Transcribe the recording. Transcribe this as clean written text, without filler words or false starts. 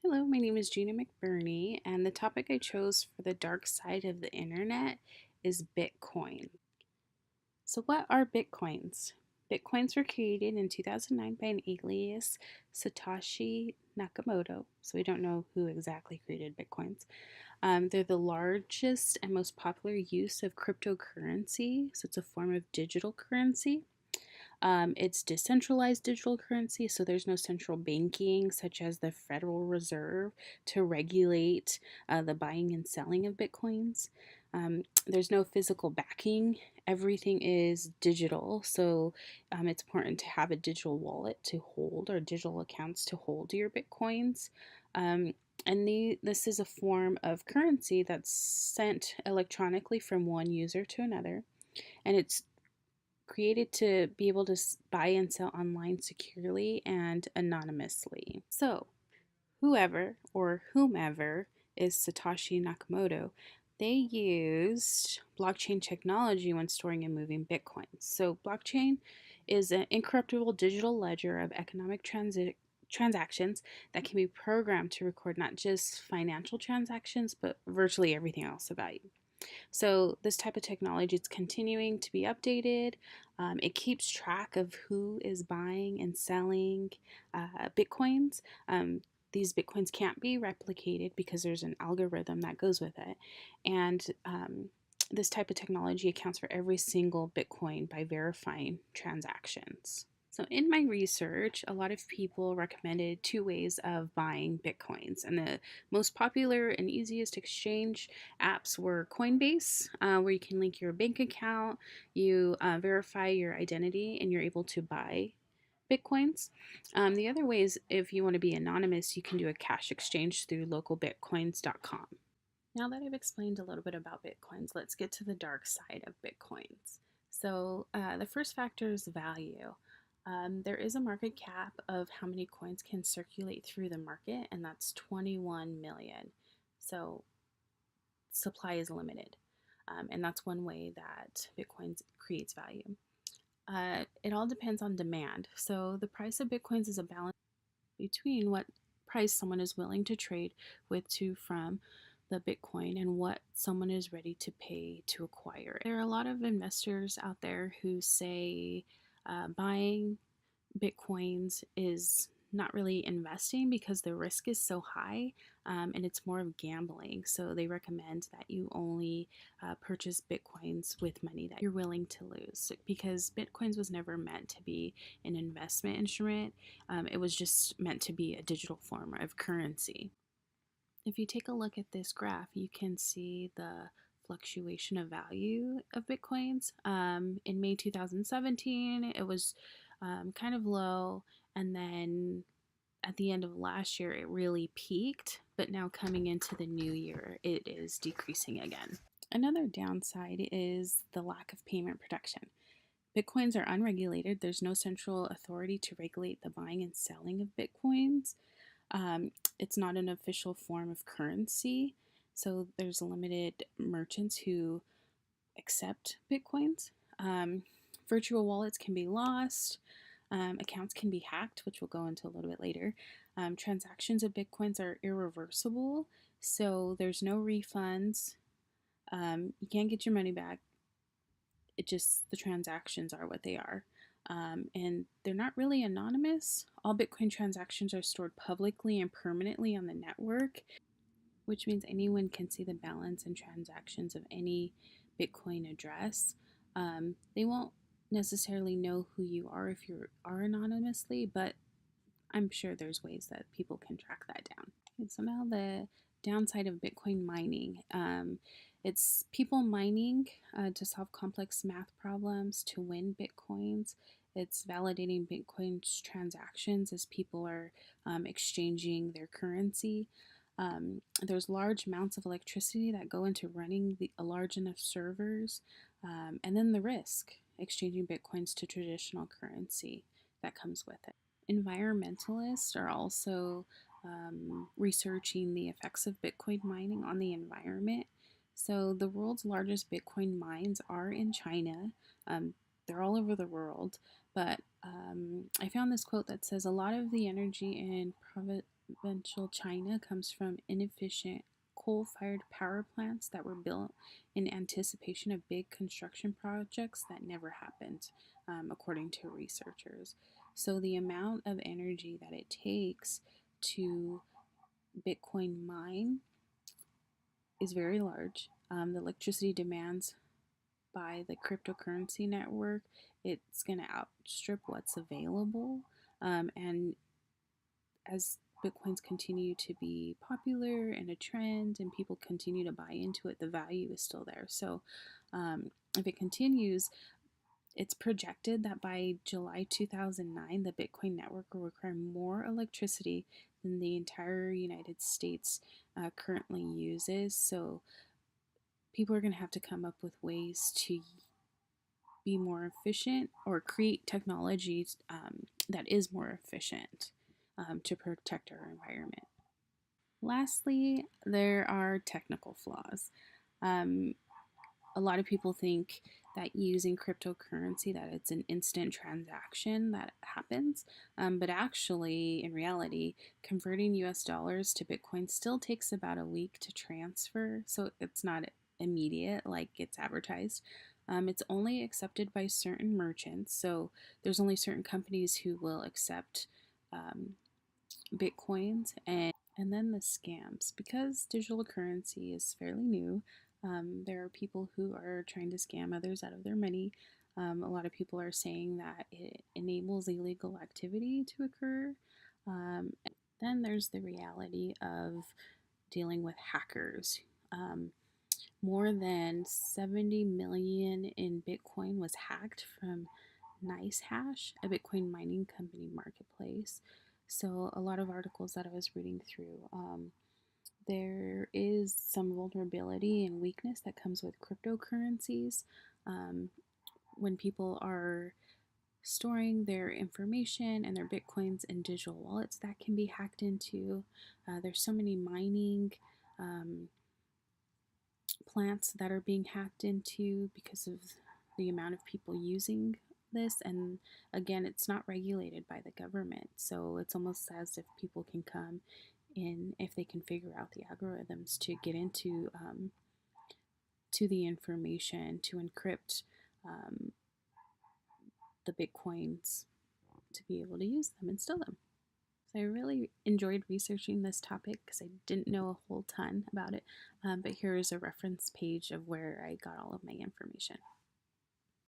Hello, my name is Gina McBurney, and the topic I chose for the dark side of the internet is Bitcoin. So, what are Bitcoins? Bitcoins were created in 2009 by an alias Satoshi Nakamoto, so we don't know who exactly created Bitcoins. They're the largest and most popular use of cryptocurrency, so it's a form of digital currency. It's decentralized digital currency, so there's no central banking, such as the Federal Reserve, to regulate the buying and selling of Bitcoins. There's no physical backing. Everything is digital, so it's important to have a digital wallet to hold or digital accounts to hold your Bitcoins. Um, this is a form of currency that's sent electronically from one user to another, and it's created to be able to buy and sell online securely and anonymously. So, whoever or whomever is Satoshi Nakamoto, they used blockchain technology when storing and moving Bitcoins. So, blockchain is an incorruptible digital ledger of economic transactions that can be programmed to record not just financial transactions, but virtually everything else about you. So this type of technology is continuing to be updated. It keeps track of who is buying and selling Bitcoins. These Bitcoins can't be replicated because there's an algorithm that goes with it. And this type of technology accounts for every single Bitcoin by verifying transactions. So, in my research, a lot of people recommended two ways of buying Bitcoins. And the most popular and easiest exchange apps were Coinbase, where you can link your bank account, you verify your identity, and you're able to buy Bitcoins. The other way is if you want to be anonymous, you can do a cash exchange through localbitcoins.com. Now that I've explained a little bit about Bitcoins, let's get to the dark side of Bitcoins. So, the first factor is value. There is a market cap of how many coins can circulate through the market, and that's 21 million. So, supply is limited. And that's one way that Bitcoin creates value. It all depends on demand. So, the price of Bitcoins is a balance between what price someone is willing to trade with to from the Bitcoin and what someone is ready to pay to acquire it. There are a lot of investors out there who say buying Bitcoins is not really investing because the risk is so high, and it's more of gambling. So they recommend that you only purchase Bitcoins with money that you're willing to lose because Bitcoins was never meant to be an investment instrument. It was just meant to be a digital form of currency. If you take a look at this graph, you can see the fluctuation of value of Bitcoins. In May 2017, it was kind of low, and then at the end of last year, it really peaked, but now coming into the new year, it is decreasing again. Another downside is the lack of payment protection. Bitcoins are unregulated. There's no central authority to regulate the buying and selling of Bitcoins. It's not an official form of currency, so there's limited merchants who accept Bitcoins. Virtual wallets can be lost, accounts can be hacked, which we'll go into a little bit later. Transactions of Bitcoins are irreversible, so there's no refunds. You can't get your money back. It just, the transactions are what they are. And they're not really anonymous. All Bitcoin transactions are stored publicly and permanently on the network, which means anyone can see the balance and transactions of any Bitcoin address. They won't necessarily know who you are if you are anonymously, but I'm sure there's ways that people can track that down. And so now the downside of Bitcoin mining. It's people mining to solve complex math problems to win Bitcoins. It's validating Bitcoin's transactions as people are exchanging their currency. There's large amounts of electricity that go into running a large enough servers. And then the risk, exchanging Bitcoins to traditional currency that comes with it. Environmentalists are also researching the effects of Bitcoin mining on the environment. So, the world's largest Bitcoin mines are in China. They're all over the world, but I found this quote that says a lot of the energy and eventual China comes from inefficient coal fired power plants that were built in anticipation of big construction projects that never happened, according to researchers. So, the amount of energy that it takes to Bitcoin mine is very large. The electricity demands by the cryptocurrency network, it's going to outstrip what's available. And as Bitcoins continue to be popular and a trend and people continue to buy into it, the value is still there. So if it continues, it's projected that by July 2009, the Bitcoin network will require more electricity than the entire United States currently uses. So people are going to have to come up with ways to be more efficient or create technologies that is more efficient to protect our environment. Lastly, there are technical flaws. Um, a lot of people think that using cryptocurrency that it's an instant transaction that happens, but actually in reality converting US dollars to Bitcoin still takes about a week to transfer, so it's not immediate like it's advertised. It's only accepted by certain merchants, so there's only certain companies who will accept um, Bitcoins. And then the scams. Because digital currency is fairly new, there are people who are trying to scam others out of their money. A lot of people are saying that it enables illegal activity to occur. Then there's the reality of dealing with hackers. More than 70 million in Bitcoin was hacked from NiceHash, a Bitcoin mining company marketplace. So, a lot of articles that I was reading through, there is some vulnerability and weakness that comes with cryptocurrencies. Um, when people are storing their information and their bitcoins in digital wallets, that can be hacked into. There's so many mining um, plants that are being hacked into because of the amount of people using this. And again, it's not regulated by the government, so it's almost as if people can come in if they can figure out the algorithms to get into to the information to encrypt um, the bitcoins to be able to use them and steal them. So I really enjoyed researching this topic because I didn't know a whole ton about it. But here is a reference page of where I got all of my information.